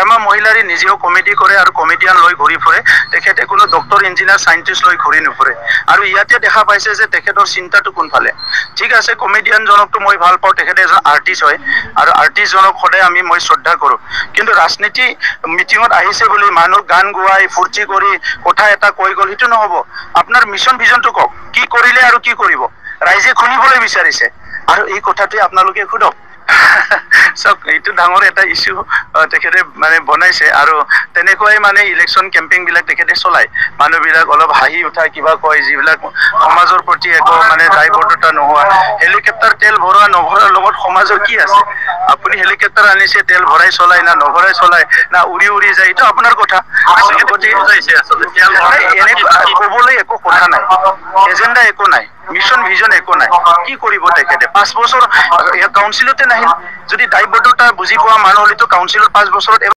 গ্ৰাম্য মহিলাৰে নিজেও কমিটি কৰে আৰু কমিডিয়ান লৈ ঘূৰি ফুৰে তেখেতে কোনো ডক্টৰ ইঞ্জিনিয়াৰ সাইন্টিষ্ট লৈ ঘূৰি নুফুৰে আৰু ইয়াতে দেখা পাইছে যে তেখেতৰ চিন্তাটো কোনফালে ঠিক আছে কমেডিয়ান জনকটো মই ভাল পাওঁ তেখেতে এজন আৰ্টিষ্ট হয় আৰু আৰ্টিষ্ট জনক সদায় আমি মই শ্ৰদ্ধা কৰোঁ কিন্তু ৰাজনীতি মিটিঙত আহিছে বুলি মানুহ গান গোৱাই ফুৰ্তি কৰি কথা এটা কৈ গ'ল সেইটো নহ'ব আপোনাৰ মিছন ভিজনটো কওক কি কৰিলে আৰু কি কৰিব ৰাইজে শুনিবলৈ বিচাৰিছে আৰু এই কথাটোৱে আপোনালোকে শুনক সব এইটো ডাঙৰ এটা ইস্যু তেখেতে মানে বনাইছে আৰু তেনেকৈ মানে ইলেকশ্যন কেম্পেইন বিলাক তেখেতে চলাই মানুহবিলাক অলপ হাঁহি উঠা কিবা কয় যিবিলাক সমাজৰ প্ৰতি একো মানে দায়বদ্ধতা নোহোৱা হেলিকপ্টাৰ তেল ভৰোৱা নভৰাৰ লগত সমাজৰ কি আছে আপুনি হেলিকপ্টাৰ আনিছে তেল ভৰাই চলাই না নভৰাই চলাই না উৰি উৰি যায় এইটো আপোনাৰ কথা এনে ক'বলৈ একো কথা নাই এজেণ্ডা একো নাই মিছন ভিজন একো নাই কি কৰিব তেখেতে 5 বছৰ কাউন্সিলতে নাহিল যদি দায়বদ্ধতা বুজি পোৱা মানুহ হলেতো কাউন্সিলৰ 5 বছৰত